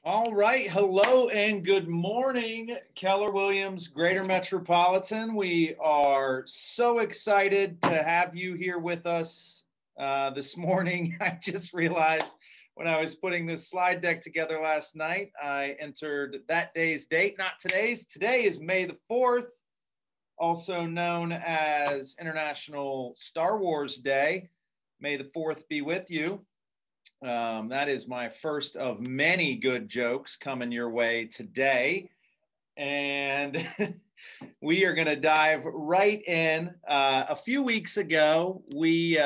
All right. Hello and good morning, Keller Williams, Greater Metropolitan. We are so excited to have you here with us this morning. I just realized when I was putting this slide deck together last night, I entered that day's date, not today's. Today is May the 4th, also known as International Star Wars Day. May the 4th be with you. That is my first of many good jokes coming your way today. And we are going to dive right in. A few weeks ago, we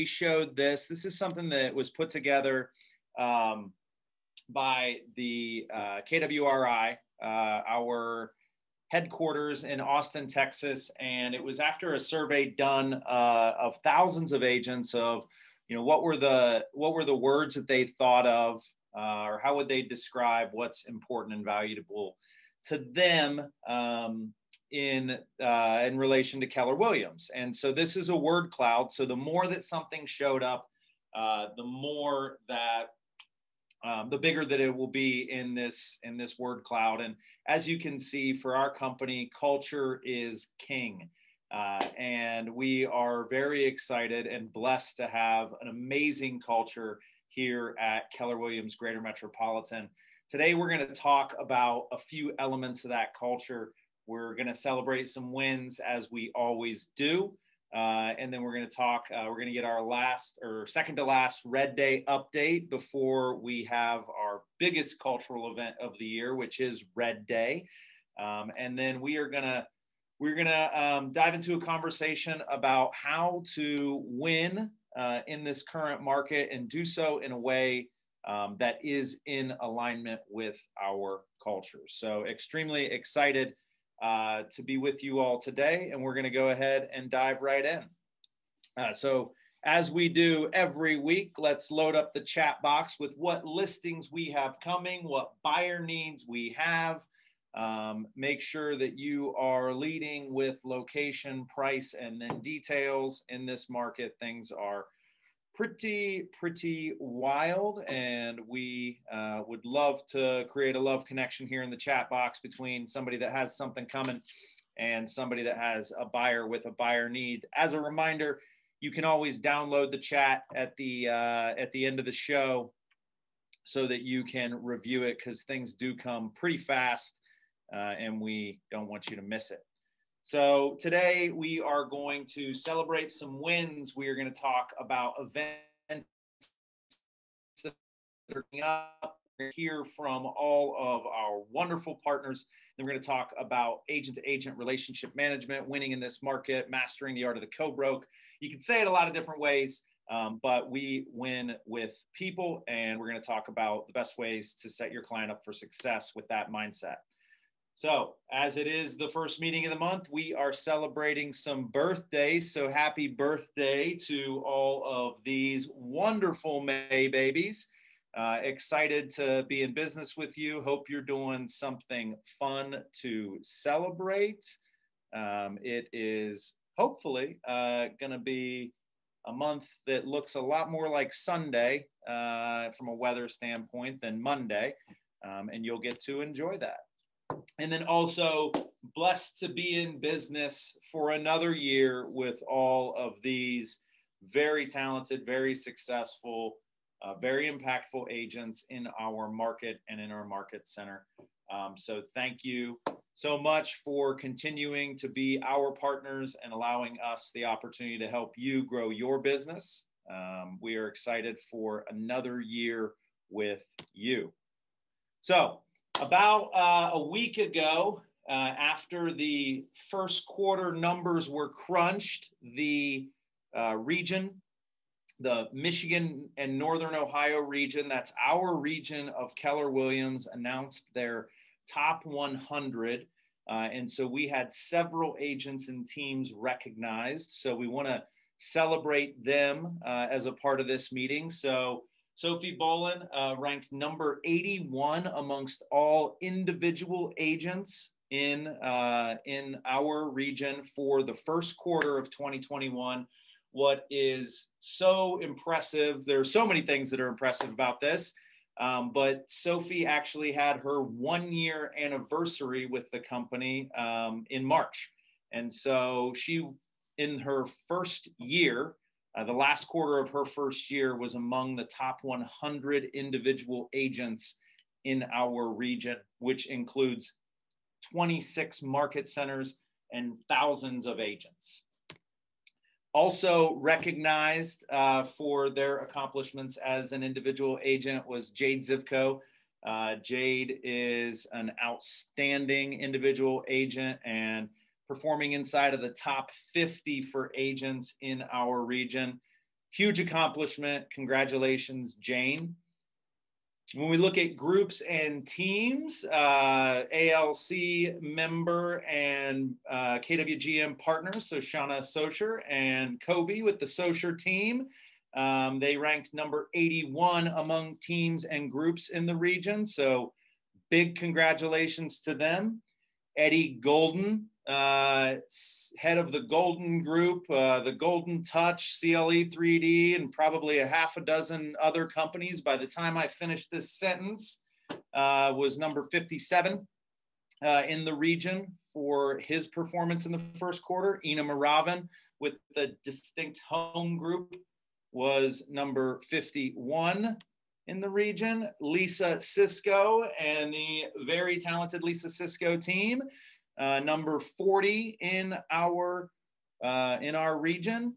showed this. This is something that was put together by the KWRI, our headquarters in Austin, Texas. And it was after a survey done of thousands of agents of what were the words that they thought of, or how would they describe what's important and valuable to them in relation to Keller Williams. And so this is a word cloud. So the more that something showed up, the more that the bigger that it will be in this word cloud. And as you can see, for our company, culture is king. And we are very excited and blessed to have an amazing culture here at Keller Williams Greater Metropolitan. Today, we're going to talk about a few elements of that culture. We're going to celebrate some wins as we always do. And then we're going to talk, we're going to get our second to last Red Day update before we have our biggest cultural event of the year, which is Red Day. And then we're going to dive into a conversation about how to win in this current market and do so in a way that is in alignment with our culture. So extremely excited to be with you all today, and we're going to go ahead and dive right in. So as we do every week, let's load up the chat box with what listings we have coming, what buyer needs we have. Make sure that you are leading with location, price, and then details. In this market, things are pretty wild, and we would love to create a love connection here in the chat box between somebody that has something coming and somebody that has a buyer with a buyer need. As a reminder, you can always download the chat at the end of the show so that you can review it, because things do come pretty fast. And we don't want you to miss it. So today we are going to celebrate some wins. We are going to talk about events that are coming up. We're going to hear from all of our wonderful partners. Then we're going to talk about agent-to-agent relationship management, winning in this market, mastering the art of the co-broke. You can say it a lot of different ways, but we win with people, and we're going to talk about the best ways to set your client up for success with that mindset. So as it is the first meeting of the month, we are celebrating some birthdays. So happy birthday to all of these wonderful May babies. Excited to be in business with you. Hope you're doing something fun to celebrate. It is hopefully going to be a month that looks a lot more like Sunday from a weather standpoint than Monday, and you'll get to enjoy that. And then also blessed to be in business for another year with all of these very talented, very successful, very impactful agents in our market and in our market center. So thank you so much for continuing to be our partners and allowing us the opportunity to help you grow your business. We are excited for another year with you. So about a week ago, after the first quarter numbers were crunched, the region, the Michigan and Northern Ohio region, that's our region of Keller Williams, announced their top 100. And so we had several agents and teams recognized. So we want to celebrate them as a part of this meeting. So Sophie Bolin ranked number 81 amongst all individual agents in our region for the first quarter of 2021. What is so impressive, there are so many things that are impressive about this. But Sophie actually had her 1-year anniversary with the company in March. And so she, in her first year, the last quarter of her first year, was among the top 100 individual agents in our region, which includes 26 market centers and thousands of agents. Also recognized for their accomplishments as an individual agent was Jade Zivko. Jade is an outstanding individual agent and performing inside of the top 50 for agents in our region. Huge accomplishment. Congratulations, Jane. When we look at groups and teams, ALC member and KWGM partners, so Shauna Socher and Kobe with the Socher team, they ranked number 81 among teams and groups in the region. So big congratulations to them. Eddie Golden, head of the Golden Group, the Golden Touch, CLE 3D, and probably a half a dozen other companies by the time I finished this sentence, was number 57 in the region for his performance in the first quarter. Ina Maravan with the Distinct Home Group was number 51 in the region. Lisa Cisco and the very talented Lisa Cisco team, number 40 in our region.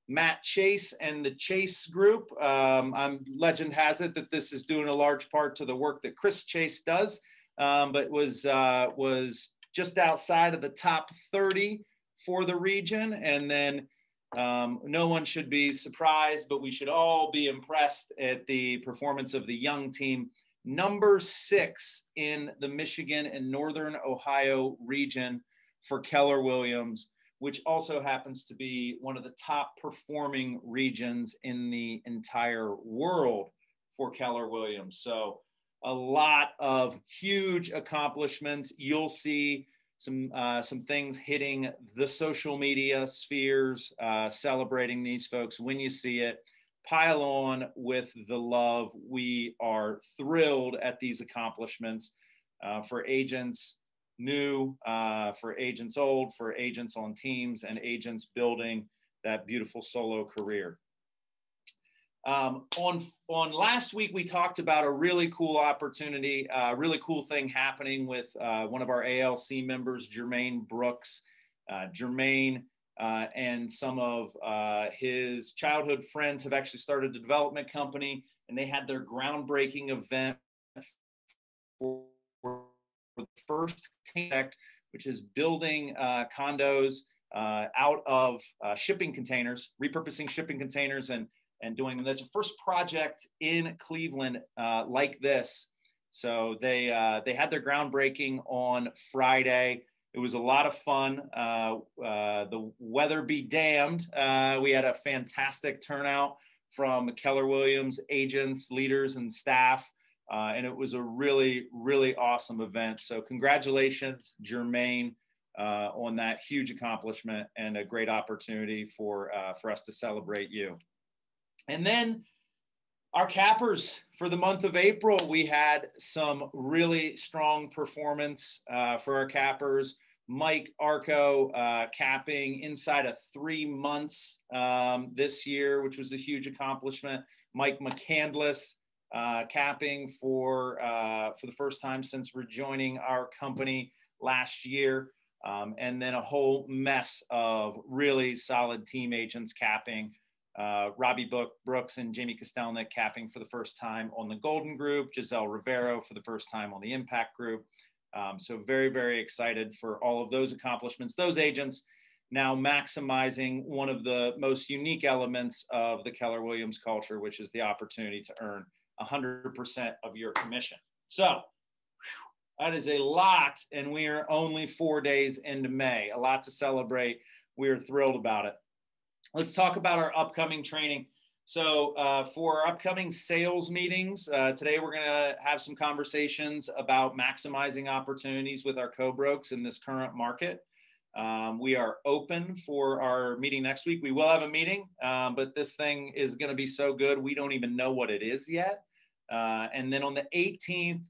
Matt Chase and the Chase Group. Legend has it that this is due in a large part to the work that Chris Chase does, but was just outside of the top 30 for the region. And then no one should be surprised, but we should all be impressed at the performance of the young team. Number 6 in the Michigan and Northern Ohio region for Keller Williams, which also happens to be one of the top performing regions in the entire world for Keller Williams. So a lot of huge accomplishments. You'll see some things hitting the social media spheres, celebrating these folks when you see it. Pile on with the love. We are thrilled at these accomplishments for agents new, for agents old, for agents on teams, and agents building that beautiful solo career. On last week, we talked about a really cool opportunity, a really cool thing happening with one of our ALC members, Jermaine Brooks. Jermaine and some of his childhood friends have actually started a development company, and they had their groundbreaking event for the first project, which is building condos out of shipping containers, repurposing shipping containers and doing them. That's the first project in Cleveland like this. So they had their groundbreaking on Friday. It was a lot of fun. The weather be damned. We had a fantastic turnout from Keller Williams agents, leaders, and staff. And it was a really, really awesome event. So congratulations, Jermaine, on that huge accomplishment and a great opportunity for us to celebrate you. And then our cappers for the month of April, we had some really strong performance for our cappers. Mike Arco capping inside of 3 months this year, which was a huge accomplishment. Mike McCandless capping for the first time since rejoining our company last year. And then a whole mess of really solid team agents capping. Robbie Brooks and Jamie Kostelnik capping for the first time on the Golden Group, Giselle Rivero for the first time on the Impact Group. So very, very excited for all of those accomplishments. Those agents now maximizing one of the most unique elements of the Keller Williams culture, which is the opportunity to earn 100% of your commission. So that is a lot, and we are only 4 days into May. A lot to celebrate. We are thrilled about it. Let's talk about our upcoming training. So for our upcoming sales meetings, today we're going to have some conversations about maximizing opportunities with our co-brokes in this current market. We are open for our meeting next week. We will have a meeting, but this thing is going to be so good, we don't even know what it is yet. And then on the 18th,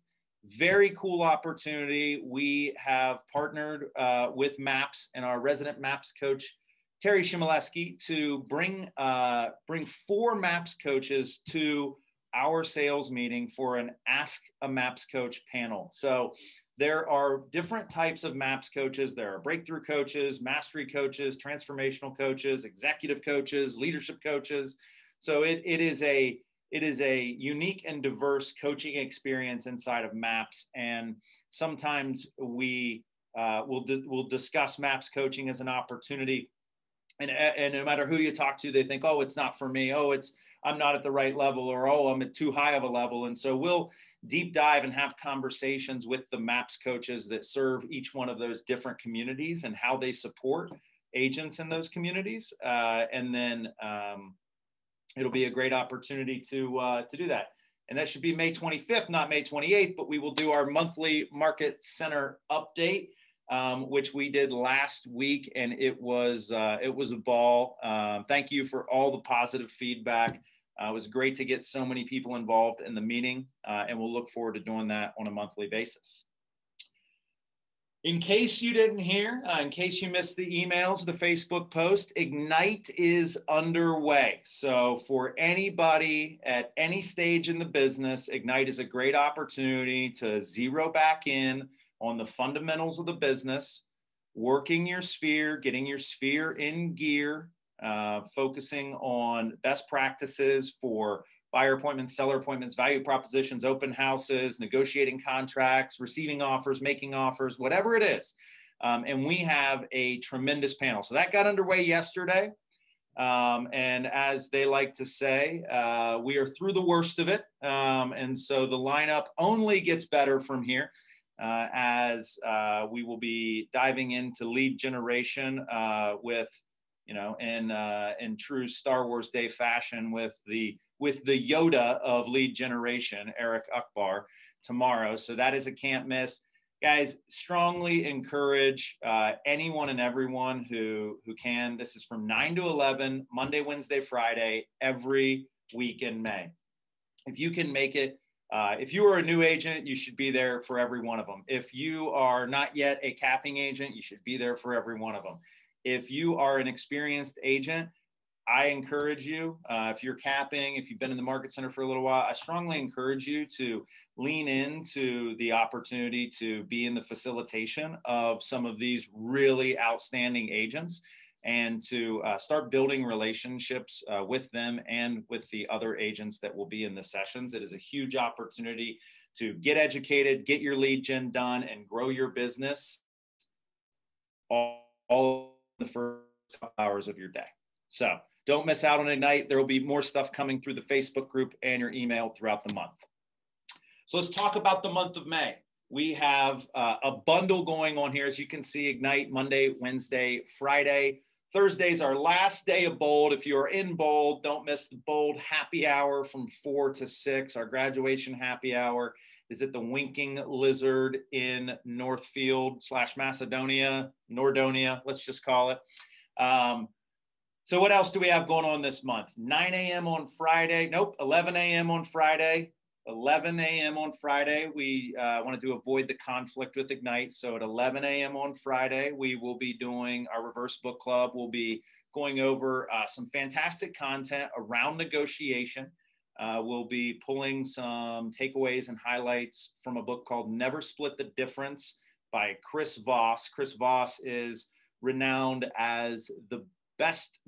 very cool opportunity. We have partnered with MAPS and our resident MAPS coach, Terry Shimileski, to bring 4 MAPS coaches to our sales meeting for an Ask a MAPS Coach panel. So there are different types of MAPS coaches. There are breakthrough coaches, mastery coaches, transformational coaches, executive coaches, leadership coaches. So it is a unique and diverse coaching experience inside of MAPS. And sometimes we will discuss MAPS coaching as an opportunity. And no matter who you talk to, they think, oh, it's not for me. Oh, I'm not at the right level, or, oh, I'm at too high of a level. And so we'll deep dive and have conversations with the MAPS coaches that serve each one of those different communities and how they support agents in those communities. And then it'll be a great opportunity to do that. And that should be May 25th, not May 28th, but we will do our monthly Market Center update, which we did last week, and it was a ball. Thank you for all the positive feedback. It was great to get so many people involved in the meeting, and we'll look forward to doing that on a monthly basis. In case you didn't hear, in case you missed the emails, the Facebook post, Ignite is underway. So for anybody at any stage in the business, Ignite is a great opportunity to zero back in on the fundamentals of the business, working your sphere, getting your sphere in gear, focusing on best practices for buyer appointments, seller appointments, value propositions, open houses, negotiating contracts, receiving offers, making offers, whatever it is. And we have a tremendous panel. So that got underway yesterday. And as they like to say, we are through the worst of it. And so the lineup only gets better from here. As we will be diving into lead generation with, in true Star Wars Day fashion, with the Yoda of lead generation, Eric Akbar, tomorrow. So that is a can't miss. Guys, strongly encourage anyone and everyone who can. This is from 9 to 11, Monday, Wednesday, Friday, every week in May. If you can make it, if you are a new agent, you should be there for every one of them. If you are not yet a capping agent, you should be there for every one of them. If you are an experienced agent, I encourage you, if you're capping, if you've been in the Market Center for a little while, I strongly encourage you to lean into the opportunity to be in the facilitation of some of these really outstanding agents, and to start building relationships with them and with the other agents that will be in the sessions. It is a huge opportunity to get educated, get your lead gen done, and grow your business all in the first couple hours of your day. So don't miss out on Ignite. There will be more stuff coming through the Facebook group and your email throughout the month. So let's talk about the month of May. We have a bundle going on here. As you can see, Ignite Monday, Wednesday, Friday. Thursday's our last day of Bold. If you are in Bold, don't miss the Bold happy hour from 4 to 6. Our graduation happy hour is at the Winking Lizard in Northfield / Macedonia, Nordonia, let's just call it. So what else do we have going on this month? 9 a.m. on Friday. Nope, 11 a.m. on Friday. 11 a.m. on Friday. We wanted to avoid the conflict with Ignite. So at 11 a.m. on Friday, we will be doing our reverse book club. We'll be going over some fantastic content around negotiation. We'll be pulling some takeaways and highlights from a book called Never Split the Difference by Chris Voss. Chris Voss is renowned as the best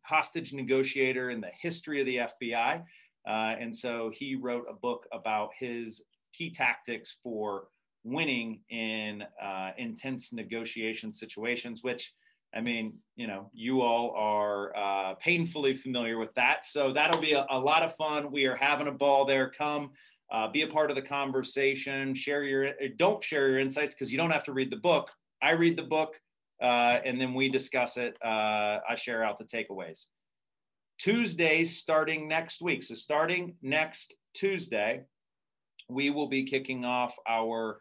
hostage negotiator in the history of the FBI. And so he wrote a book about his key tactics for winning in intense negotiation situations, which, I mean, you all are painfully familiar with that. So that'll be a lot of fun. We are having a ball there. Come be a part of the conversation. Don't share your insights, because you don't have to read the book. I read the book, and then we discuss it. I share out the takeaways. Tuesdays starting next week. So starting next Tuesday, we will be kicking off our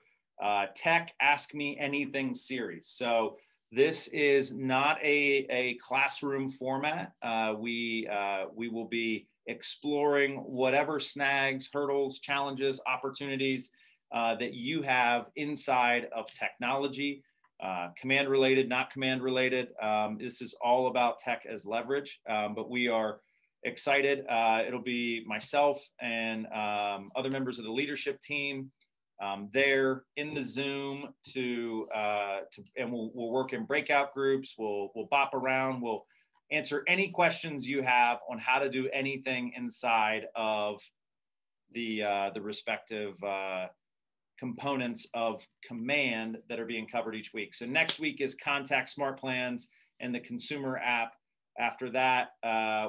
Tech Ask Me Anything series. So this is not a classroom format. We will be exploring whatever snags, hurdles, challenges, opportunities that you have inside of technology, command related, not command related. This is all about tech as leverage, but we are excited. It'll be myself and other members of the leadership team there in the Zoom and we'll work in breakout groups. We'll bop around. We'll answer any questions you have on how to do anything inside of the respective components of command that are being covered each week. So next week is Contact Smart Plans and the consumer app. After that,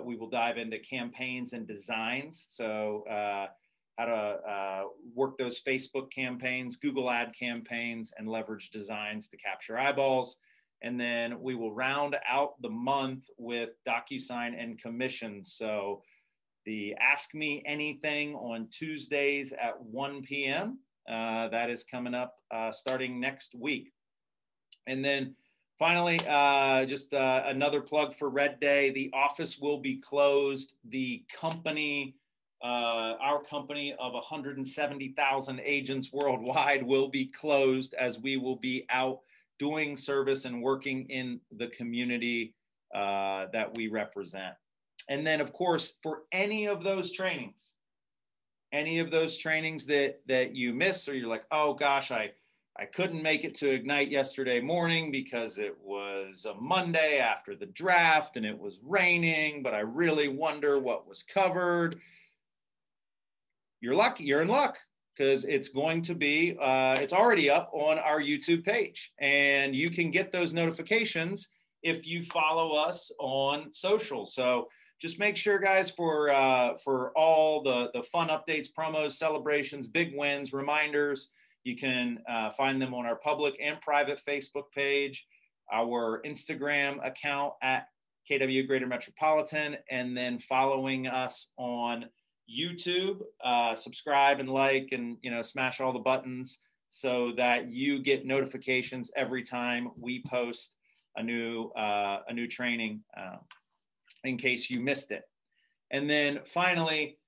we will dive into campaigns and designs. So how to work those Facebook campaigns, Google ad campaigns, and leverage designs to capture eyeballs. And then we will round out the month with DocuSign and commissions. So the Ask Me Anything on Tuesdays at 1 p.m. That is coming up starting next week. And then finally, just another plug for Red Day. The office will be closed. The company, our company of 170,000 agents worldwide will be closed, as we will be out doing service and working in the community that we represent. And then, of course, for any of those trainings that you miss, or you're like, oh gosh, I couldn't make it to Ignite yesterday morning because it was a Monday after the draft and it was raining, but I really wonder what was covered. You're lucky, you're in luck, because it's going to be, it's already up on our YouTube page, and you can get those notifications if you follow us on social. So just make sure, guys, for all the fun updates, promos, celebrations, big wins, reminders, you can find them on our public and private Facebook page, our Instagram account at KW Greater Metropolitan, and then following us on YouTube. Subscribe and like, and smash all the buttons so that you get notifications every time we post a new training, in case you missed it. And then finally,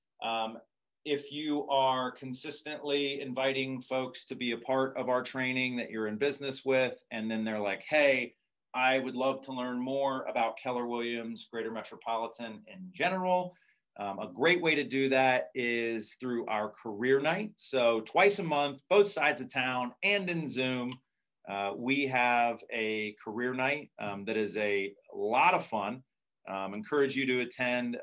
if you are consistently inviting folks to be a part of our training that you're in business with, and then they're like, hey, I would love to learn more about Keller Williams Greater Metropolitan in general. A great way to do that is through our career night. So twice a month, both sides of town and in Zoom, we have a career night that is a lot of fun. Encourage you to attend,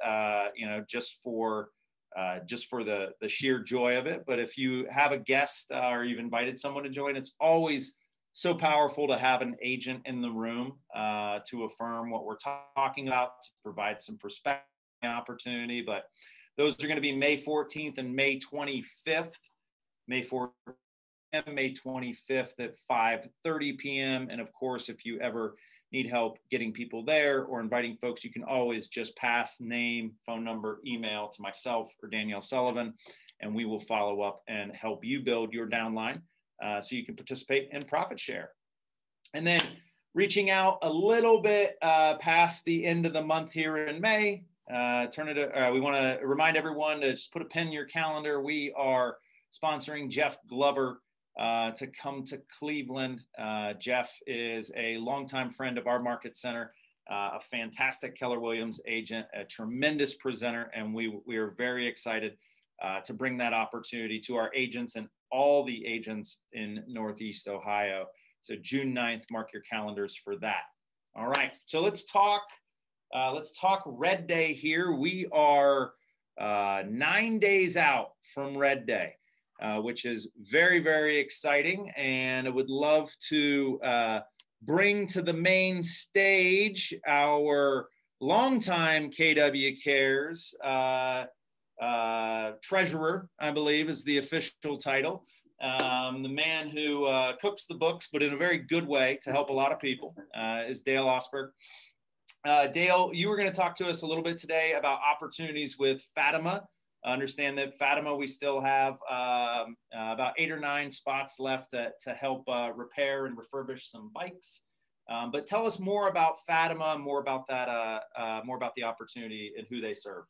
just for the sheer joy of it. But if you have a guest or you've invited someone to join, it's always so powerful to have an agent in the room to affirm what we're talking about, to provide some perspective opportunity. But those are going to be May 14th and May 25th. May 14th and May 25th at 5:30 p.m. And of course, if you ever need help getting people there or inviting folks, you can always just pass name, phone number, email to myself or Danielle Sullivan, and we will follow up and help you build your downline so you can participate in profit share. And then reaching out a little bit past the end of the month here in May, we want to remind everyone to just put a pin in your calendar. We are sponsoring Jeff Glover to come to Cleveland. Jeff is a longtime friend of our market center, a fantastic Keller Williams agent, a tremendous presenter, and we are very excited to bring that opportunity to our agents and all the agents in Northeast Ohio. So June 9th, mark your calendars for that. All right, so let's talk Red Day here. We are 9 days out from Red Day. Which is very, very exciting. And I would love to bring to the main stage our longtime KW Cares treasurer, I believe is the official title. The man who cooks the books, but in a very good way to help a lot of people, is Dale Osberg. Dale, you were going to talk to us a little bit today about opportunities with Fatima. Understand that Fatima, we still have about 8 or 9 spots left to help repair and refurbish some bikes. But tell us more about Fatima, more about that, more about the opportunity and who they serve.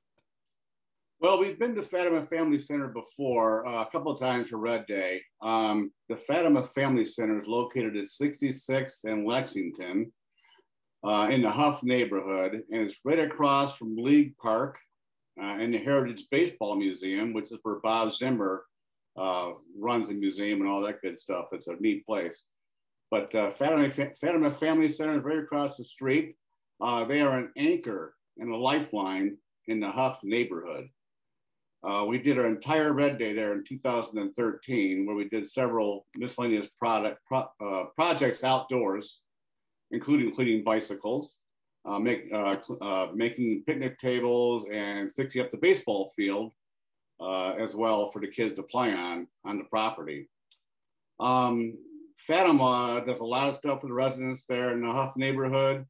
Well, we've been to Fatima Family Center before, a couple of times for Red Day. The Fatima Family Center is located at 66th and Lexington in the Huff neighborhood, and it's right across from League Park and the Heritage Baseball Museum, which is where Bob Zimmer runs the museum and all that good stuff. It's a neat place. But Fatima Family Center is right across the street. They are an anchor and a lifeline in the Huff neighborhood. We did our entire Red Day there in 2013, where we did several miscellaneous projects outdoors, including cleaning bicycles, making picnic tables, and fixing up the baseball field as well for the kids to play on the property. Fatima does a lot of stuff for the residents there in the Huff neighborhood.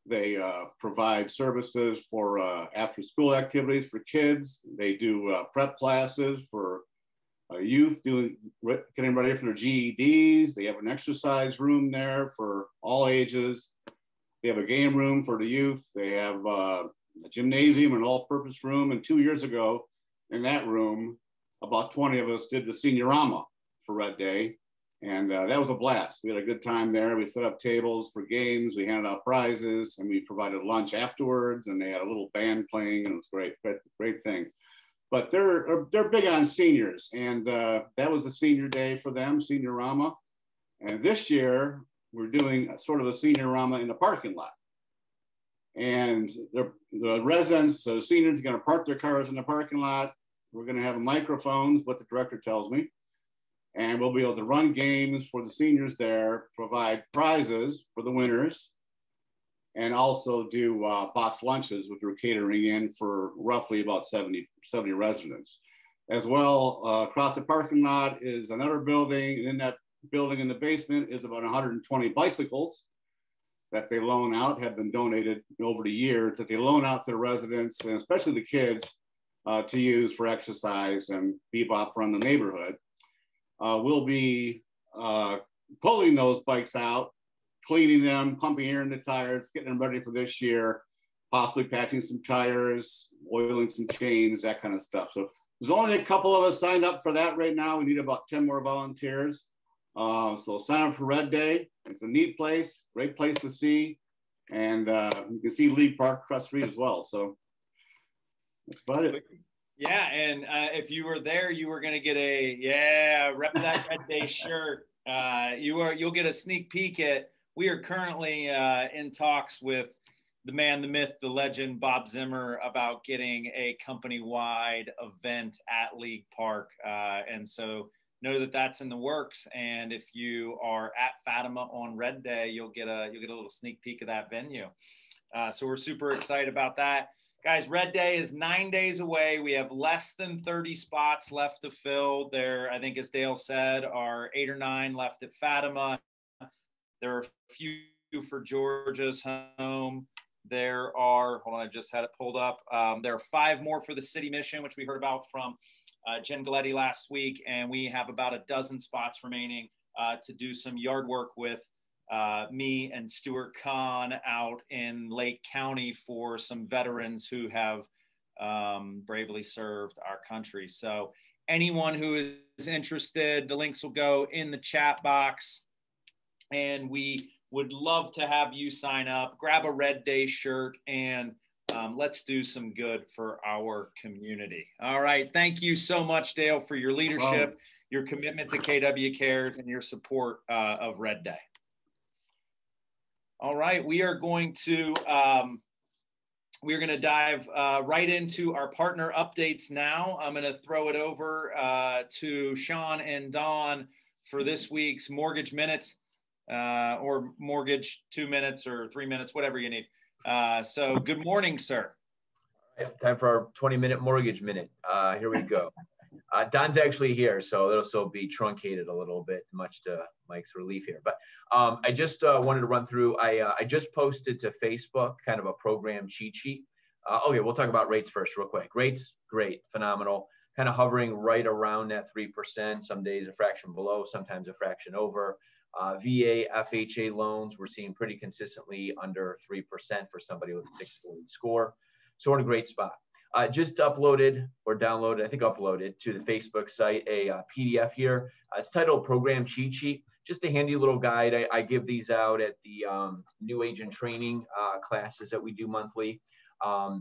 They provide services for after-school activities for kids. They do prep classes for youth getting ready for their GEDs. They have an exercise room there for all ages. They have a game room for the youth. They have a gymnasium, an all-purpose room. And 2 years ago, in that room, about 20 of us did the Seniorama for Red Day. And that was a blast. We had a good time there. We set up tables for games. We handed out prizes, and we provided lunch afterwards. And they had a little band playing, and it was great. Great thing. But they're big on seniors, and that was a senior day for them, Seniorama. And this year we're doing sort of a Seniorama in the parking lot. And the residents, the seniors, are going to park their cars in the parking lot. We're going to have microphones, what the director tells me. And we'll be able to run games for the seniors there, provide prizes for the winners, and also do box lunches, which we're catering in for roughly about 70 residents. As well, across the parking lot is another building, and in that building in the basement is about 120 bicycles that they loan out, have been donated over the years, that they loan out to the residents, and especially the kids, to use for exercise and bebop around the neighborhood. We'll be pulling those bikes out, cleaning them, pumping air in the tires, getting them ready for this year, possibly patching some tires, oiling some chains, that kind of stuff. So there's only a couple of us signed up for that right now. We need about 10 more volunteers. So sign up for Red Day. It's a neat place, great place to see. And you can see League Park across the street as well. So that's about it. Yeah, and if you were there, you were going to get a rep that Red Day shirt. You'll get a sneak peek at. We are currently in talks with the man, the myth, the legend, Bob Zimmer, about getting a company-wide event at League Park, and so know that that's in the works. And if you are at Fatima on Red Day, you'll get a little sneak peek of that venue. So we're super excited about that. Guys, Red Day is 9 days away. We have less than 30 spots left to fill. There, I think, as Dale said, are 8 or 9 left at Fatima. There are a few for Georgia's home. There are, hold on, I just had it pulled up. There are 5 more for the City Mission, which we heard about from Jen Galetti last week. And we have about a dozen spots remaining to do some yard work with me and Stuart Kahn out in Lake County for some veterans who have bravely served our country. So anyone who is interested, the links will go in the chat box, and we would love to have you sign up, grab a Red Day shirt, and let's do some good for our community. All right. Thank you so much, Dale, for your leadership, your commitment to KW Cares, and your support of Red Day. All right, we are going to dive right into our partner updates now. I'm going to throw it over to Sean and Dawn for this week's Mortgage Minute, or Mortgage 2 minutes or 3 minutes, whatever you need. So good morning, sir. All right, time for our 20-minute Mortgage Minute. Here we go. Don's actually here, so it'll still be truncated a little bit, much to Mike's relief here. But I just wanted to run through, I just posted to Facebook kind of a program cheat sheet. Okay, we'll talk about rates first real quick. Rates, great, phenomenal, kind of hovering right around that 3%, some days a fraction below, sometimes a fraction over. VA, FHA loans, we're seeing pretty consistently under 3% for somebody with a 640 score. So we're in a great spot. Just uploaded or downloaded, I think uploaded to the Facebook site, a PDF here. It's titled Program Cheat Sheet. Just a handy little guide. I give these out at the new agent training classes that we do monthly.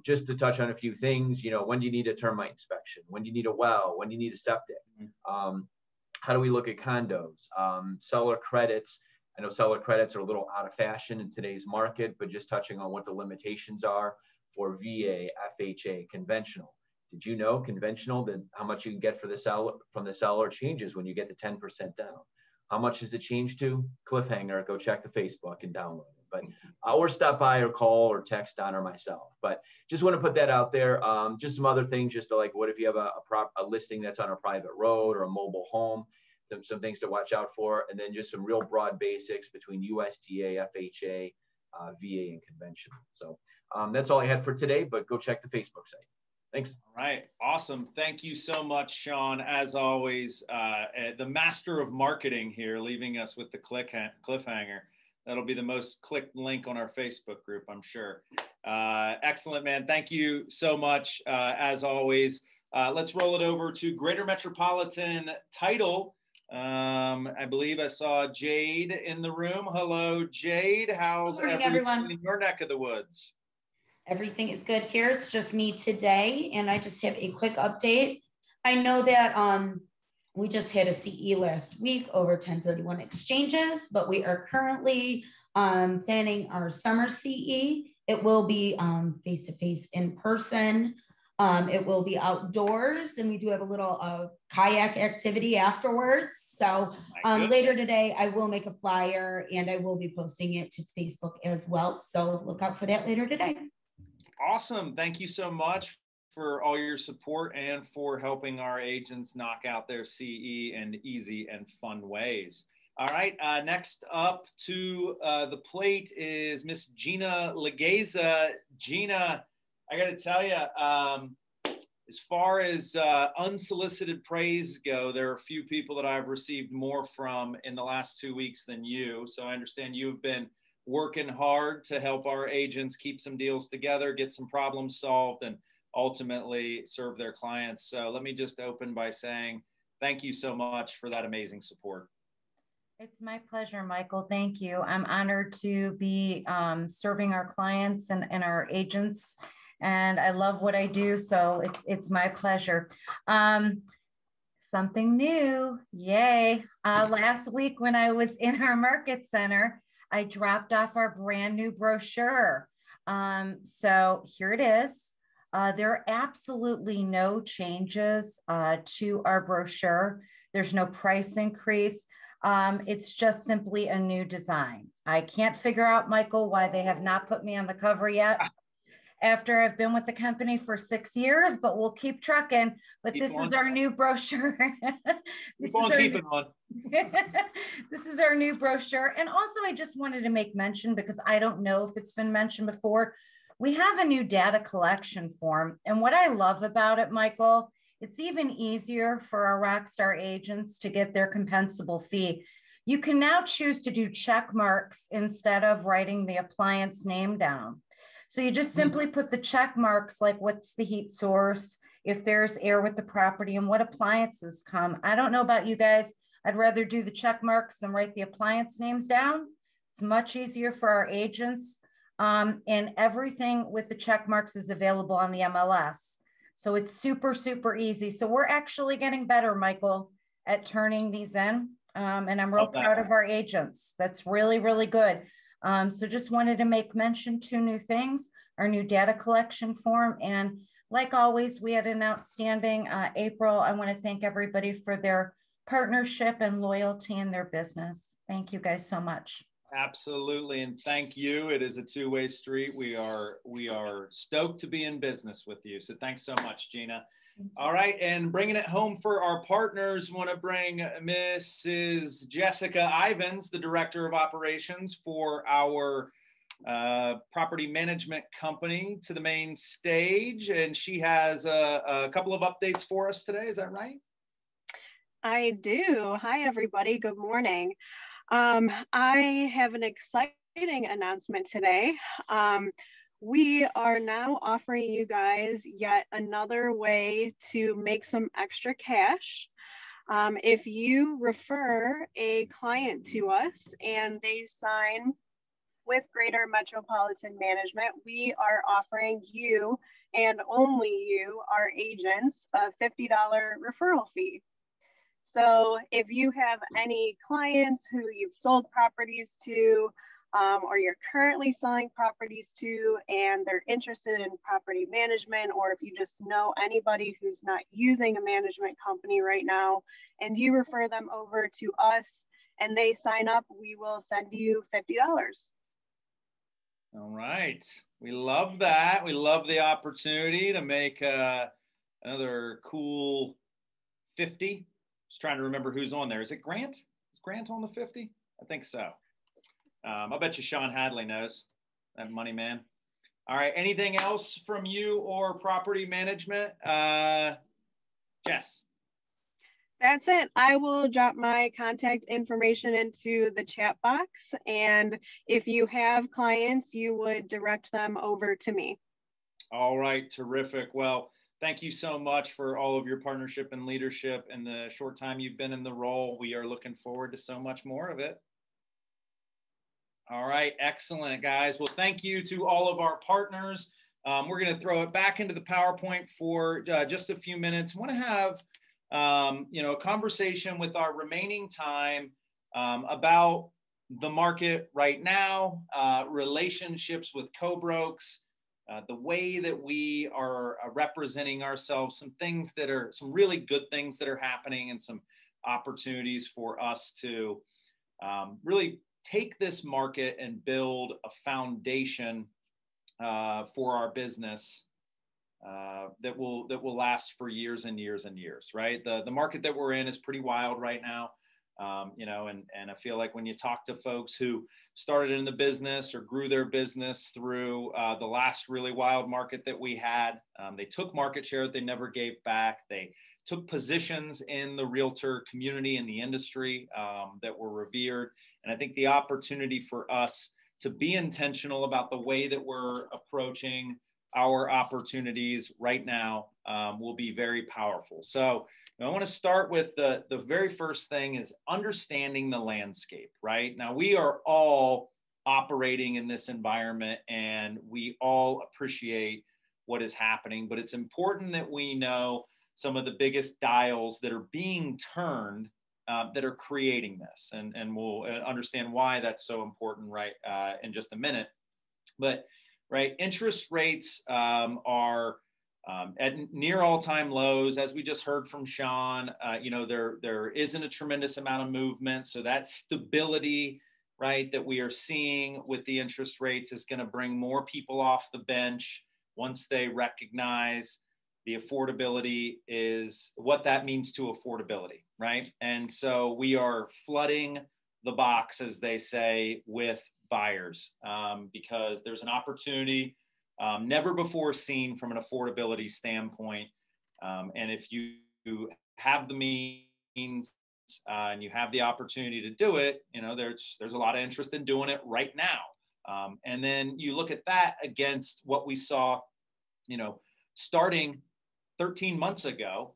Just to touch on a few things, when do you need a termite inspection? When do you need a well? When do you need a septic? How do we look at condos? Seller credits. I know seller credits are a little out of fashion in today's market, but just touching on what the limitations are for VA, FHA, conventional. Did you know conventional, that how much you can get for the seller from the seller changes when you get the 10% down? How much does it change to? Cliffhanger, go check the Facebook and download it. But or stop by or call or text Don or myself. But just want to put that out there. Just some other things, just to like, what if you have a listing that's on a private road or a mobile home? Some things to watch out for, and then just some real broad basics between USDA, FHA, VA, and conventional. So that's all I had for today, but go check the Facebook site. Thanks. All right. Awesome. Thank you so much, Sean. As always, the master of marketing here, leaving us with the cliffhanger. That'll be the most clicked link on our Facebook group, I'm sure. Excellent, man. Thank you so much. As always, let's roll it over to Greater Metropolitan Title. I believe I saw Jade in the room. Hello, Jade. How's everyone in your neck of the woods? Everything is good here. It's just me today, and I just have a quick update. I know that we just had a CE last week over 1031 exchanges, but we are currently planning our summer CE. It will be face-to-face in person. It will be outdoors, and we do have a little kayak activity afterwards. So later today, I will make a flyer, and I will be posting it to Facebook as well. So look out for that later today. Awesome. Thank you so much for all your support and for helping our agents knock out their CE in easy and fun ways. All right. Next up to the plate is Miss Gina Legeza. Gina, I got to tell you, as far as unsolicited praise go, there are a few people that I've received more from in the last 2 weeks than you. So I understand you've been working hard to help our agents keep some deals together, get some problems solved, and ultimately serve their clients. So let me just open by saying thank you so much for that amazing support. It's my pleasure, Michael. Thank you. I'm honored to be serving our clients and our agents, and I love what I do. So it's my pleasure. Something new, yay. Last week when I was in our market center, I dropped off our brand new brochure. So here it is. There are absolutely no changes to our brochure. There's no price increase. It's just simply a new design. I can't figure out, Michael, why they have not put me on the cover yet after I've been with the company for 6 years, but we'll keep trucking. But this is our new brochure. This is our new brochure. And also, I just wanted to make mention, because I don't know if it's been mentioned before, we have a new data collection form. And what I love about it, Michael, it's even easier for our Rockstar agents to get their compensable fee. You can now choose to do check marks instead of writing the appliance name down. So you just simply put the check marks, like what's the heat source, if there's air with the property, and what appliances come. I don't know about you guys. I'd rather do the check marks than write the appliance names down. It's much easier for our agents. And everything with the check marks is available on the MLS. So it's super, super easy. So we're actually getting better, Michael, at turning these in. And I'm real proud of our agents. That's really, really good. So just wanted to make mention 2 new things, our new data collection form. And like always, we had an outstanding April. I want to thank everybody for their partnership and loyalty in their business. Thank you guys so much. Absolutely. And thank you. It is a two-way street. We are stoked to be in business with you. So thanks so much, Gina. All right. And bringing it home for our partners, want to bring Mrs. Jessica Ivins, the Director of Operations for our property management company, to the main stage. And she has a couple of updates for us today. Is that right? I do. Hi, everybody. Good morning. I have an exciting announcement today. we are now offering you guys yet another way to make some extra cash. If you refer a client to us and they sign with Greater Metropolitan Management, we are offering you and only you, our agents, a $50 referral fee. So if you have any clients who you've sold properties to, or you're currently selling properties to, and they're interested in property management, or if you just know anybody who's not using a management company right now, and you refer them over to us and they sign up, we will send you $50. All right. We love that. We love the opportunity to make another cool 50. Just trying to remember who's on there. Is it Grant? Is Grant on the 50? I think so. I bet you Sean Hadley knows, that money man. All right. Anything else from you or property management? Jess. That's it. I will drop my contact information into the chat box. And if you have clients, you would direct them over to me. All right. Terrific. Well, thank you so much for all of your partnership and leadership in the short time you've been in the role. We are looking forward to so much more of it. All right. Excellent, guys. Well, thank you to all of our partners. We're going to throw it back into the PowerPoint for just a few minutes. I want to have a conversation with our remaining time about the market right now, relationships with co-brokes, the way that we are representing ourselves, some things that are some really good things that are happening, and some opportunities for us to really take this market and build a foundation for our business that will last for years and years and years, right? The market that we're in is pretty wild right now. And I feel like when you talk to folks who started in the business or grew their business through the last really wild market that we had, they took market share that they never gave back. They took positions in the realtor community and the industry that were revered. And I think the opportunity for us to be intentional about the way that we're approaching our opportunities right now will be very powerful. So I want to start with the very first thing is understanding the landscape, right? Now, we are all operating in this environment and we all appreciate what is happening, but it's important that we know some of the biggest dials that are being turned that are creating this. And we'll understand why that's so important right in just a minute. But right, interest rates are at near all-time lows, as we just heard from Sean. There isn't a tremendous amount of movement, so that stability, right, that we are seeing with the interest rates is going to bring more people off the bench once they recognize the affordability is what that means to affordability, right? And so we are flooding the box, as they say, with buyers because there's an opportunity never before seen from an affordability standpoint. And if you have the means and you have the opportunity to do it, there's a lot of interest in doing it right now. And then you look at that against what we saw, starting 13 months ago,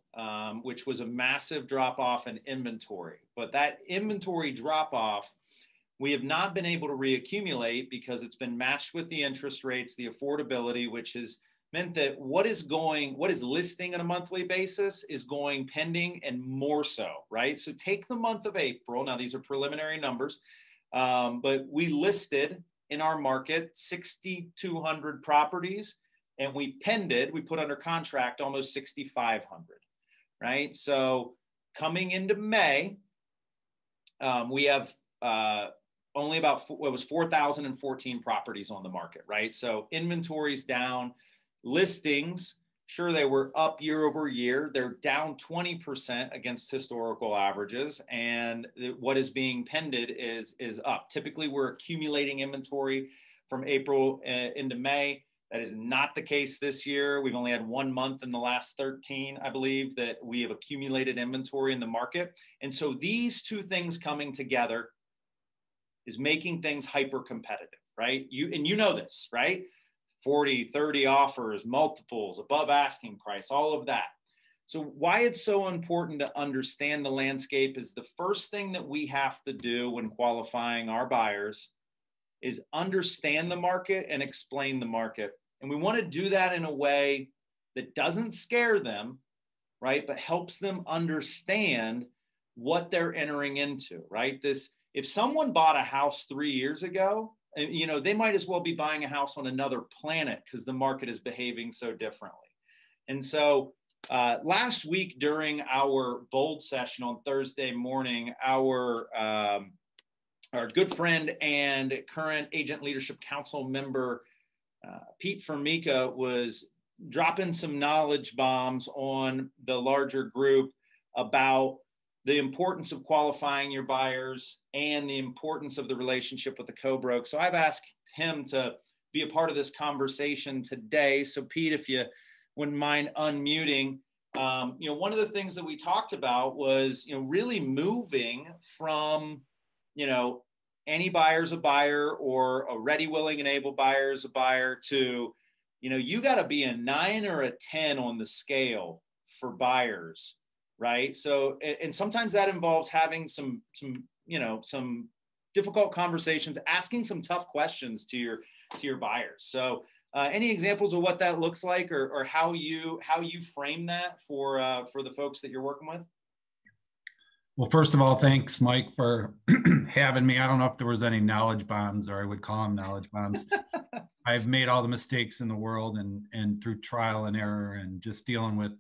which was a massive drop off in inventory. But that inventory drop off, we have not been able to reaccumulate because it's been matched with the interest rates, the affordability, which has meant that what is listing on a monthly basis is going pending and more so, right? So take the month of April. Now, these are preliminary numbers, but we listed in our market 6,200 properties and we put under contract almost 6,500, right? So coming into May, we have only about 4,014 properties on the market, right? So inventory's down. Listings, sure, they were up year over year. They're down 20% against historical averages. And what is being pended is up. Typically, we're accumulating inventory from April into May. That is not the case this year. We've only had 1 month in the last 13, I believe, that we have accumulated inventory in the market. And so these two things coming together is making things hyper competitive, right? You know this, right? 40, 30 offers, multiples, above asking price, all of that. So why it's so important to understand the landscape is the first thing that we have to do when qualifying our buyers is understand the market and explain the market. And we want to do that in a way that doesn't scare them, right? But helps them understand what they're entering into, right? If someone bought a house 3 years ago, you know, they might as well be buying a house on another planet because the market is behaving so differently. And so last week during our bold session on Thursday morning, our good friend and current Agent Leadership Council member, Pete Formica, was dropping some knowledge bombs on the larger group about the importance of qualifying your buyers and the importance of the relationship with the co-broke. So I've asked him to be a part of this conversation today. So Pete, if you wouldn't mind unmuting, you know, one of the things that we talked about was, you know, really moving from, you know, any buyer's a buyer or a ready, willing, and able buyer is a buyer to, you know, you got to be a 9 or a 10 on the scale for buyers, right? So, and sometimes that involves having some, you know, some difficult conversations, asking some tough questions to your buyers. So, any examples of what that looks like, or how you frame that for the folks that you're working with? Well, first of all, thanks, Mike, for having me. I don't know if there was any knowledge bombs, or I would call them knowledge bombs. I've made all the mistakes in the world, and through trial and error and just dealing with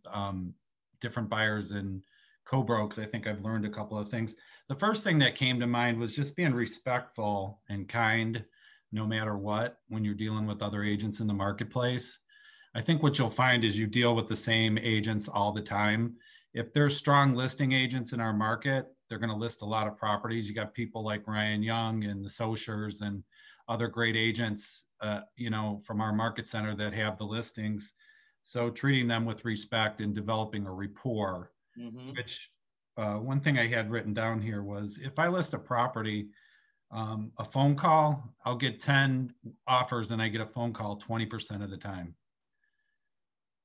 different buyers and co-brokes, I think I've learned a couple of things. The first thing that came to mind was just being respectful and kind, no matter what, when you're dealing with other agents in the marketplace. I think what you'll find is you deal with the same agents all the time. If there's strong listing agents in our market, they're going to list a lot of properties. You got people like Ryan Young and the Sochers and other great agents, you know, from our market center that have the listings. So treating them with respect and developing a rapport, which one thing I had written down here was, if I list a property, a phone call, I'll get 10 offers and I get a phone call 20% of the time.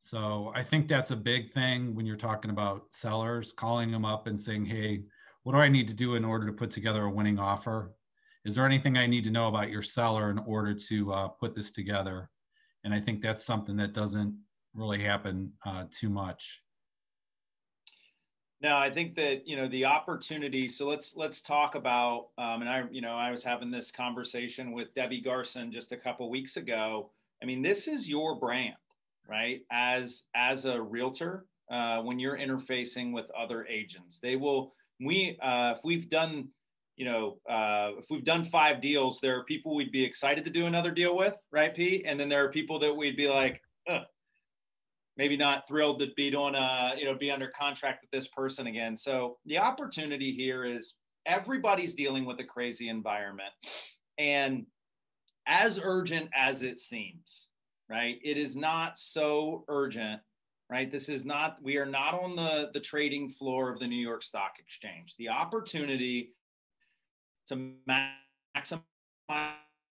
So I think that's a big thing when you're talking about sellers, calling them up and saying, hey, what do I need to do in order to put together a winning offer? Is there anything I need to know about your seller in order to put this together? And I think that's something that doesn't really happen too much. No, I think that, you know, the opportunity. So let's talk about, and I was having this conversation with Debbie Garson just a couple of weeks ago. I mean, this is your brand, right? As a realtor, when you're interfacing with other agents, if we've done, you know, if we've done 5 deals, there are people we'd be excited to do another deal with, right, Pete? And then there are people that we'd be like, maybe not thrilled to be doing be under contract with this person again. So the opportunity here is everybody's dealing with a crazy environment, and as urgent as it seems, right? It is not so urgent, right? We are not on the trading floor of the New York Stock Exchange. The opportunity to maximize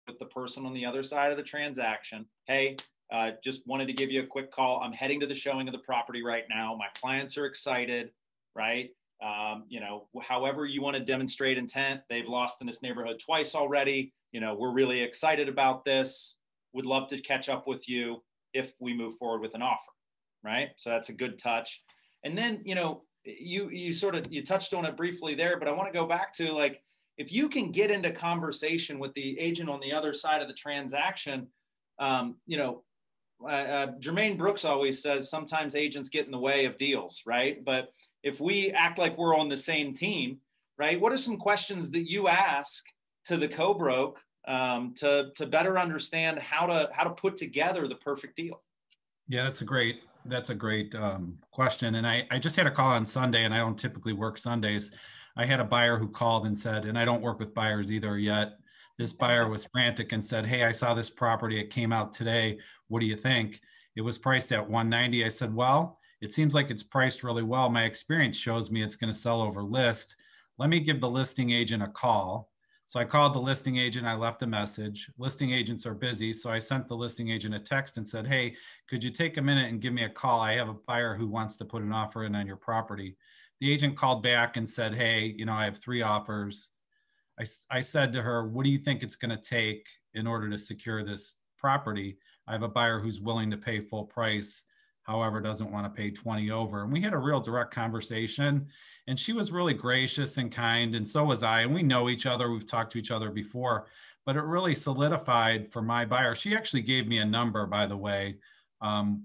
with the person on the other side of the transaction. Hey, just wanted to give you a quick call. I'm heading to the showing of the property right now. My clients are excited, right? You know, however you want to demonstrate intent, they've lost in this neighborhood twice already. You know, we're really excited about this. Would love to catch up with you if we move forward with an offer, right? So that's a good touch. And then, you know, you touched on it briefly there, but I want to go back to, like, if you can get into conversation with the agent on the other side of the transaction, you know, Jermaine Brooks always says sometimes agents get in the way of deals, right? But if we act like we're on the same team, right? What are some questions that you ask to the co-broke to better understand how to put together the perfect deal? Yeah, that's a great question. And I just had a call on Sunday, and I don't typically work Sundays. I had a buyer who called and said, and I don't work with buyers either yet. This buyer was frantic and said, hey, I saw this property. It came out today. What do you think? It was priced at $190. I said, well, it seems like it's priced really well. My experience shows me it's going to sell over list. Let me give the listing agent a call. So I called the listing agent. I left a message. Listing agents are busy. So I sent the listing agent a text and said, hey, could you take a minute and give me a call? I have a buyer who wants to put an offer in on your property. The agent called back and said, hey, I have 3 offers. I said to her, what do you think it's going to take in order to secure this property? I have a buyer who's willing to pay full price, however, doesn't want to pay 20 over. And we had a real direct conversation, and she was really gracious and kind, and so was I. And we know each other. We've talked to each other before, but it really solidified for my buyer. She actually gave me a number, by the way,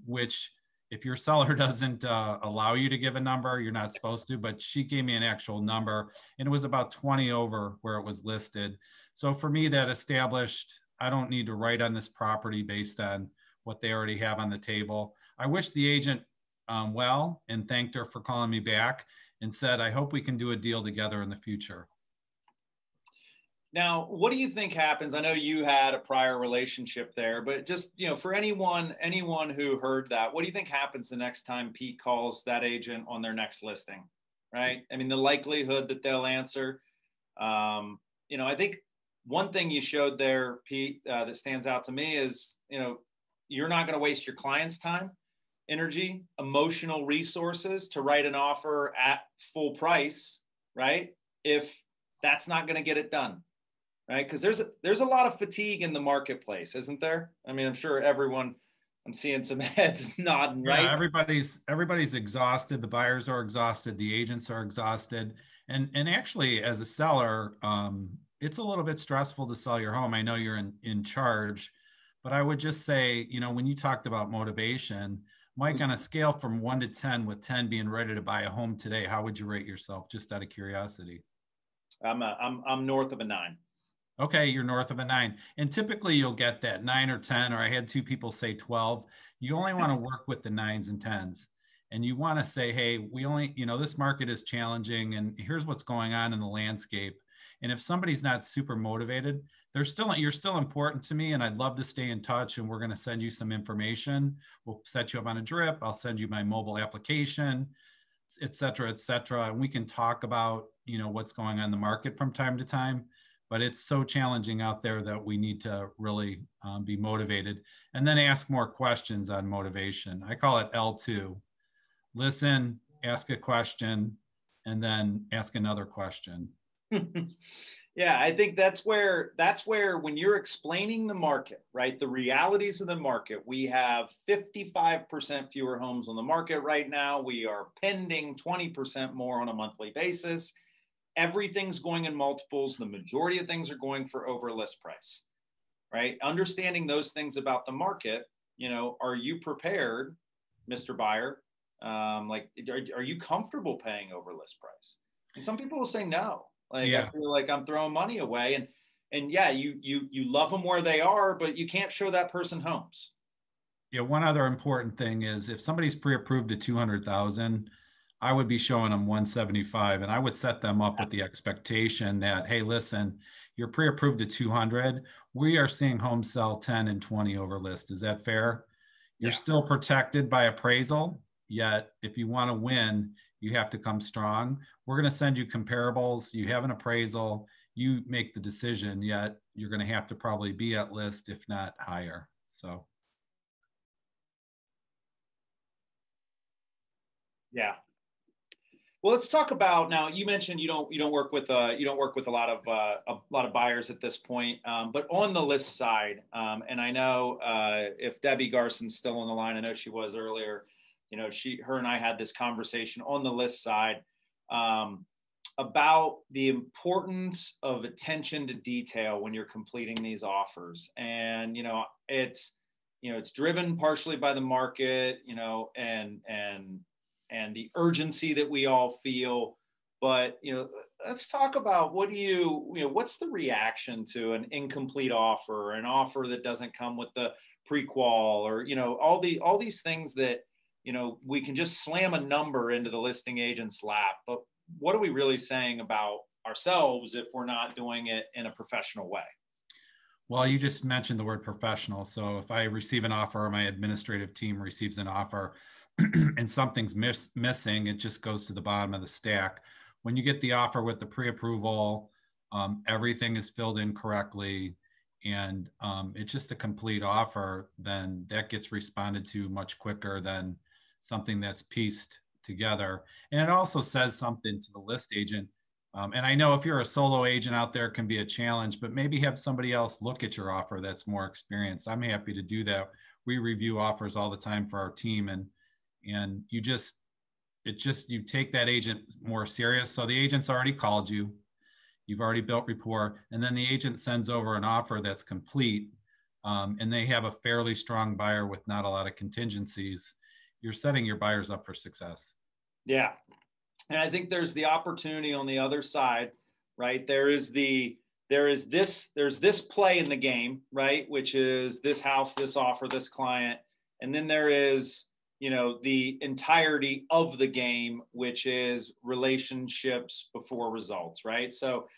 which if your seller doesn't allow you to give a number, you're not supposed to, but she gave me an actual number, and it was about 20 over where it was listed. So for me, that established, I don't need to write on this property based on what they already have on the table. I wish the agent well and thanked her for calling me back and said, I hope we can do a deal together in the future. Now, what do you think happens? I know you had a prior relationship there, but just, for anyone who heard that, what do you think happens the next time Pete calls that agent on their next listing, right? I mean, the likelihood that they'll answer, I think one thing you showed there, Pete, that stands out to me is, you're not going to waste your client's time, energy, emotional resources to write an offer at full price, right? If that's not going to get it done. Right? Because there's a lot of fatigue in the marketplace, isn't there? I mean, I'm sure everyone, I'm seeing some heads nodding, right? Yeah, everybody's exhausted. The buyers are exhausted. The agents are exhausted. And actually, as a seller, it's a little bit stressful to sell your home. I know you're in charge, but I would just say, when you talked about motivation, Mike, on a scale from 1 to 10, with 10 being ready to buy a home today, how would you rate yourself, just out of curiosity? I'm north of a 9. Okay, you're north of a 9. And typically you'll get that 9 or 10, or I had 2 people say 12. You only want to work with the 9s and 10s. And you want to say, hey, we only, this market is challenging, and here's what's going on in the landscape. And if somebody's not super motivated, you're still important to me, and I'd love to stay in touch, and we're going to send you some information. We'll set you up on a drip. I'll send you my mobile application, et cetera, et cetera. And we can talk about, what's going on in the market from time to time. But it's so challenging out there that we need to really be motivated, and then ask more questions on motivation. I call it L2. Listen, ask a question, and then ask another question. Yeah, I think that's where when you're explaining the market, right? The realities of the market, we have 55% fewer homes on the market right now. We are pending 20% more on a monthly basis. Everything's going in multiples. The majority of things are going for over list price, right? Understanding those things about the market, are you prepared, Mr. Buyer? Are you comfortable paying over list price? And some people will say no. I feel like I'm throwing money away. And yeah, you love them where they are, but you can't show that person homes. Yeah, one other important thing is if somebody's pre-approved to 200,000, I would be showing them 175, and I would set them up with the expectation that, hey, listen, you're pre-approved to 200. We are seeing homes sell 10 and 20 over list. Is that fair? You're still protected by appraisal, yet if you want to win, you have to come strong. We're going to send you comparables. You have an appraisal. You make the decision, yet you're going to have to probably be at list, if not higher. So. Yeah. Well, let's talk about now. You mentioned you don't work with a lot of buyers at this point, but on the list side, and I know if Debbie Garson's still on the line, I know she was earlier. Her and I had this conversation on the list side about the importance of attention to detail when you're completing these offers, and it's driven partially by the market, and the urgency that we all feel. But, let's talk about what's the reaction to an incomplete offer, an offer that doesn't come with the pre-qual, or, all these things that, we can just slam a number into the listing agent's lap. But what are we really saying about ourselves if we're not doing it in a professional way? Well, you just mentioned the word professional. So if I receive an offer, or my administrative team receives an offer, and something's missing, it just goes to the bottom of the stack. When you get the offer with the pre-approval, everything is filled in correctly, and it's just a complete offer, then that gets responded to much quicker than something that's pieced together. And it also says something to the list agent. And I know if you're a solo agent out there, it can be a challenge, but maybe have somebody else look at your offer that's more experienced. I'm happy to do that. We review offers all the time for our team, and you take that agent more serious. So the agent's already called you, you've already built rapport, and then the agent sends over an offer that's complete, and they have a fairly strong buyer with not a lot of contingencies. You're setting your buyers up for success. Yeah. And I think there's the opportunity on the other side, right? There's this play in the game, right? Which is this house, this offer, this client. And then there is, the entirety of the game, which is relationships before results, right? So,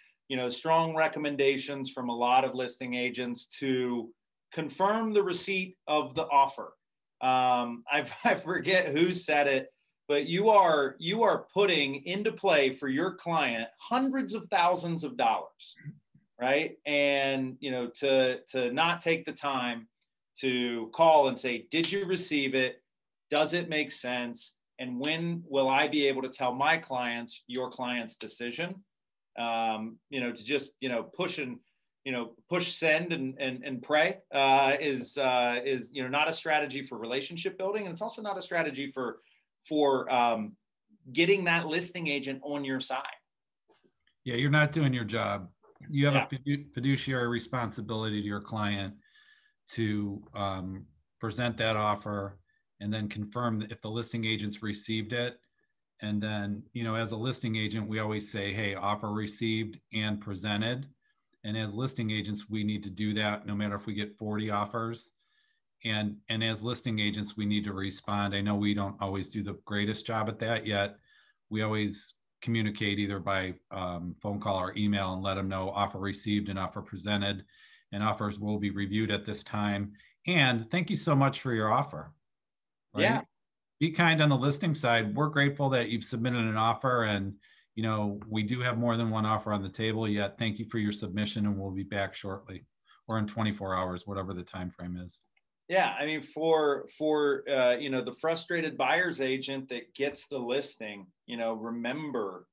strong recommendations from a lot of listing agents to confirm the receipt of the offer. I forget who said it, but you are putting into play for your client hundreds of thousands of dollars, right? And to not take the time to call and say, did you receive it? Does it make sense? And when will I be able to tell my clients your client's decision? To just push send and pray is not a strategy for relationship building, and it's also not a strategy for getting that listing agent on your side. Yeah, you're not doing your job. You have a fiduciary responsibility to your client to present that offer and then confirm if the listing agent's received it. And then, as a listing agent, we always say, hey, offer received and presented. And as listing agents, we need to do that no matter if we get 40 offers. And as listing agents, we need to respond. I know we don't always do the greatest job at that yet. We always communicate either by phone call or email and let them know offer received and offer presented, and offers will be reviewed at this time. And thank you so much for your offer. Right? Yeah. Be kind on the listing side. We're grateful that you've submitted an offer, and we do have more than one offer on the table yet. Thank you for your submission, and we'll be back shortly, or in 24 hours, whatever the time frame is. Yeah, I mean, for the frustrated buyer's agent that gets the listing, remember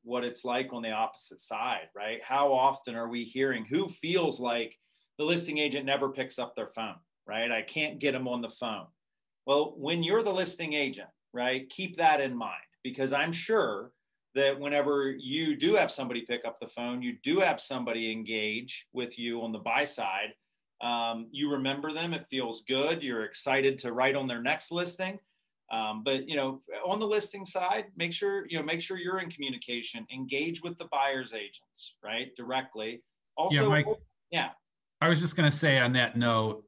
what it's like on the opposite side, right? How often are we hearing who feels like the listing agent never picks up their phone, right? I can't get them on the phone. Well, when you're the listing agent, right, keep that in mind, because I'm sure that whenever you do have somebody pick up the phone, you do have somebody engage with you on the buy side. You remember them. It feels good. You're excited to write on their next listing. But on the listing side, make sure you're in communication. Engage with the buyer's agents, right, directly. Also, yeah, Mike, I was just going to say on that note,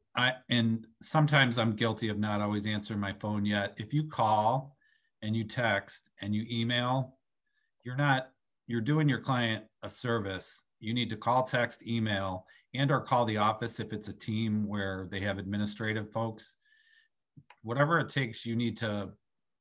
and sometimes I'm guilty of not always answering my phone yet. If you call and you text and you email, you're doing your client a service. You need to call, text, email, and or call the office if it's a team where they have administrative folks. Whatever it takes, you need to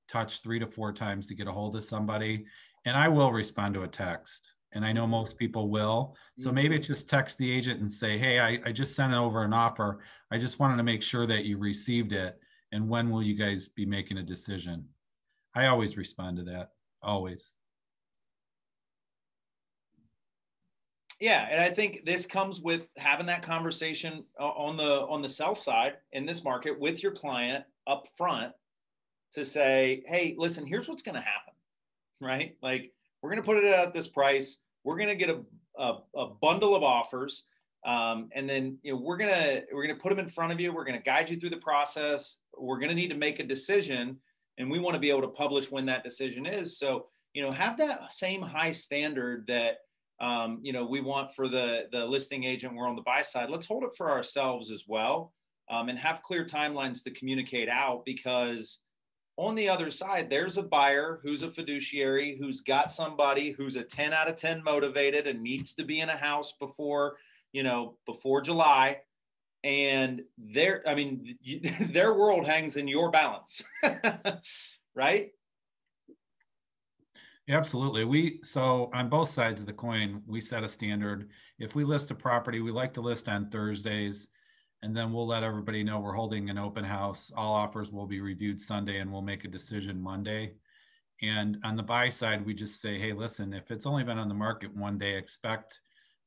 touch 3 to 4 times to get a hold of somebody. And I will respond to a text. And I know most people will. So maybe it's just text the agent and say, hey, I just sent over an offer. I just wanted to make sure that you received it. And when will you guys be making a decision? I always respond to that, always. Yeah, and I think this comes with having that conversation on the sell side in this market with your client up front to say, hey, listen, here's what's going to happen, right? Like, we're going to put it at this price. We're going to get a bundle of offers, and then we're going to put them in front of you. We're going to guide you through the process. We're going to need to make a decision, and we want to be able to publish when that decision is. So have that same high standard that we want for the listing agent. We're on the buy side. Let's hold it for ourselves as well, and have clear timelines to communicate out, because on the other side, there's a buyer who's a fiduciary, who's got somebody who's a 10 out of 10 motivated and needs to be in a house before July. And their world hangs in your balance, right? Absolutely. So on both sides of the coin, we set a standard. If we list a property, we like to list on Thursdays, and then we'll let everybody know we're holding an open house. All offers will be reviewed Sunday, and we'll make a decision Monday. And on the buy side, we just say, hey, listen, if it's only been on the market one day, expect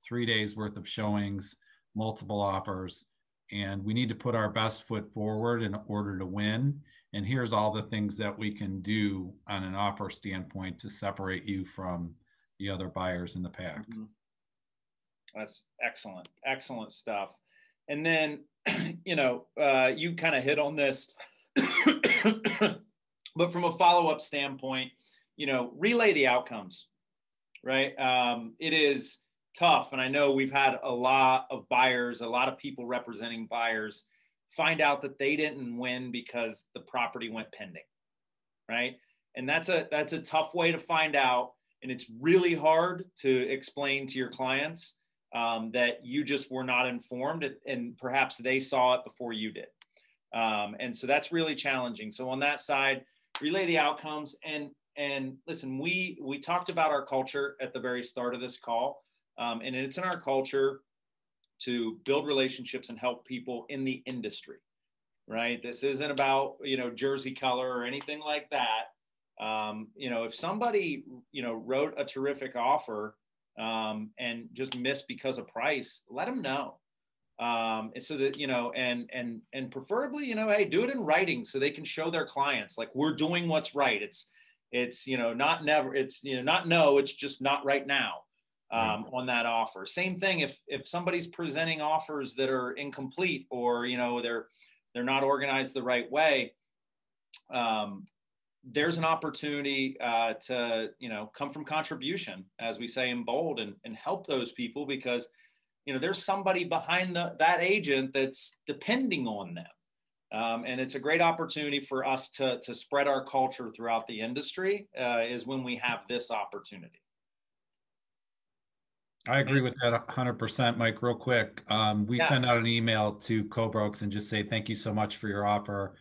3 days worth of showings, multiple offers, and we need to put our best foot forward in order to win. And here's all the things that we can do on an offer standpoint to separate you from the other buyers in the pack. That's excellent. Excellent stuff. And then, you kind of hit on this, but from a follow-up standpoint, relay the outcomes, right? It is tough. And I know we've had a lot of buyers, a lot of people representing buyers find out that they didn't win because the property went pending, right? And that's a tough way to find out. And it's really hard to explain to your clients that you just were not informed, and perhaps they saw it before you did. And so that's really challenging. So on that side, relay the outcomes. And listen, we talked about our culture at the very start of this call. And it's in our culture to build relationships and help people in the industry, right? This isn't about, jersey color or anything like that. If somebody, wrote a terrific offer and just missed because of price, let them know. So that, and preferably, hey, do it in writing so they can show their clients, like, we're doing what's right. It's not never, it's, not no, it's just not right now. On that offer. Same thing if somebody's presenting offers that are incomplete, or they're not organized the right way, there's an opportunity to come from contribution, as we say in bold, and help those people, because there's somebody behind that agent that's depending on them. And it's a great opportunity for us to spread our culture throughout the industry, is when we have this opportunity. I agree with that 100%, Mike. Real quick, we send out an email to Co-Brokes and just say, thank you so much for your offer.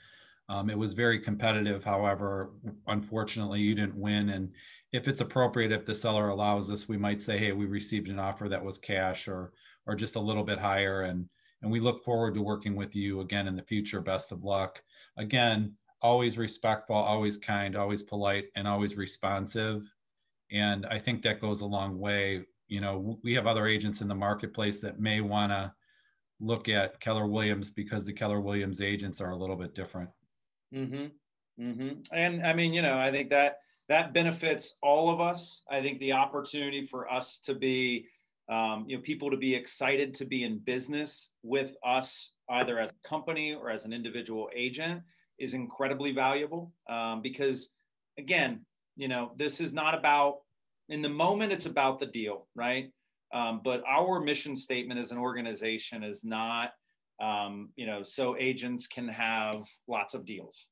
It was very competitive. However, unfortunately, you didn't win. And if it's appropriate, if the seller allows us, we might say, hey, we received an offer that was cash or just a little bit higher. And we look forward to working with you again in the future. Best of luck. Again, always respectful, always kind, always polite, and always responsive. And I think that goes a long way. We have other agents in the marketplace that may want to look at Keller Williams because the Keller Williams agents are a little bit different. Mm-hmm. Mm-hmm. And I mean, I think that benefits all of us. I think the opportunity for us to be, people to be excited to be in business with us, either as a company or as an individual agent, is incredibly valuable. Because again, this is not about, in the moment, it's about the deal, right? But our mission statement as an organization is not, so agents can have lots of deals,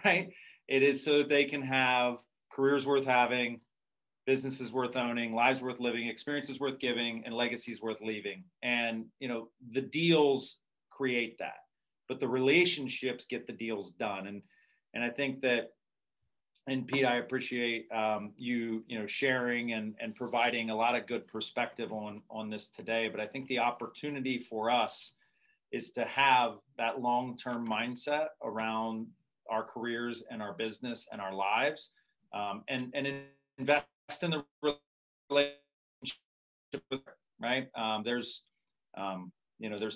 right? It is so that they can have careers worth having, businesses worth owning, lives worth living, experiences worth giving, and legacies worth leaving. And, the deals create that, but the relationships get the deals done. And I think that, and Pete, I appreciate you sharing and providing a lot of good perspective on this today. But I think the opportunity for us is to have that long-term mindset around our careers and our business and our lives, and invest in the relationship, right? There's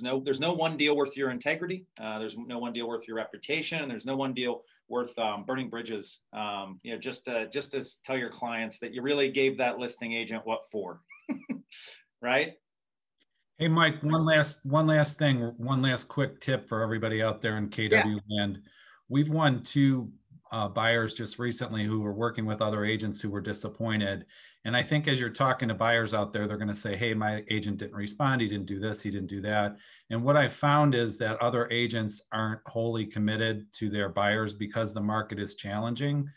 no one deal worth your integrity. There's no one deal worth your reputation, and there's no one deal worth burning bridges. Just to tell your clients that you really gave that listing agent what for, right? Hey, Mike, one last thing, one last quick tip for everybody out there in KW land. We've won 2 buyers just recently who were working with other agents who were disappointed. And I think as you're talking to buyers out there, they're going to say, hey, my agent didn't respond. He didn't do this. He didn't do that. And what I found is that other agents aren't wholly committed to their buyers because the market is challenging.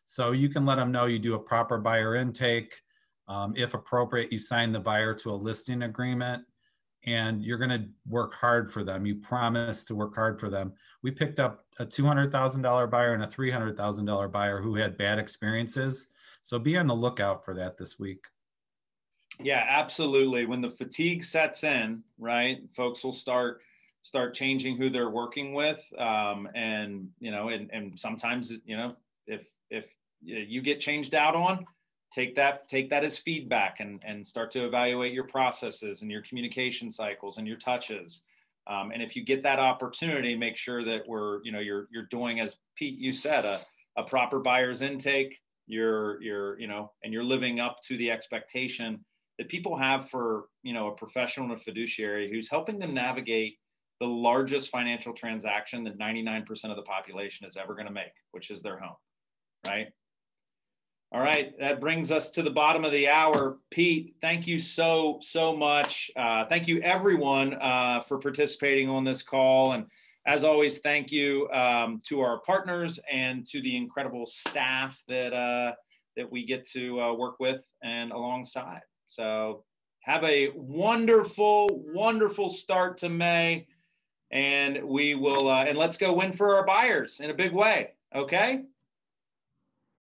So you can let them know you do a proper buyer intake. If appropriate, you sign the buyer to a listing agreement, and you're going to work hard for them. You promise to work hard for them. We picked up a $200,000 buyer and a $300,000 buyer who had bad experiences. So be on the lookout for that this week. Yeah, absolutely. When the fatigue sets in, right, folks will start changing who they're working with. And, you know, and sometimes, you know, if you get changed out on, take that as feedback and start to evaluate your processes and your communication cycles and your touches. And if you get that opportunity, make sure that you're doing, as Pete, you said, a proper buyer's intake. You're living up to the expectation that people have for, you know, a professional and a fiduciary who's helping them navigate the largest financial transaction that 99% of the population is ever going to make, which is their home, right? All right, that brings us to the bottom of the hour. Pete, thank you so much. Thank you, everyone, for participating on this call. And as always, thank you to our partners and to the incredible staff that we get to work with and alongside. So have a wonderful, wonderful start to May. And we will, and let's go win for our buyers in a big way. Okay.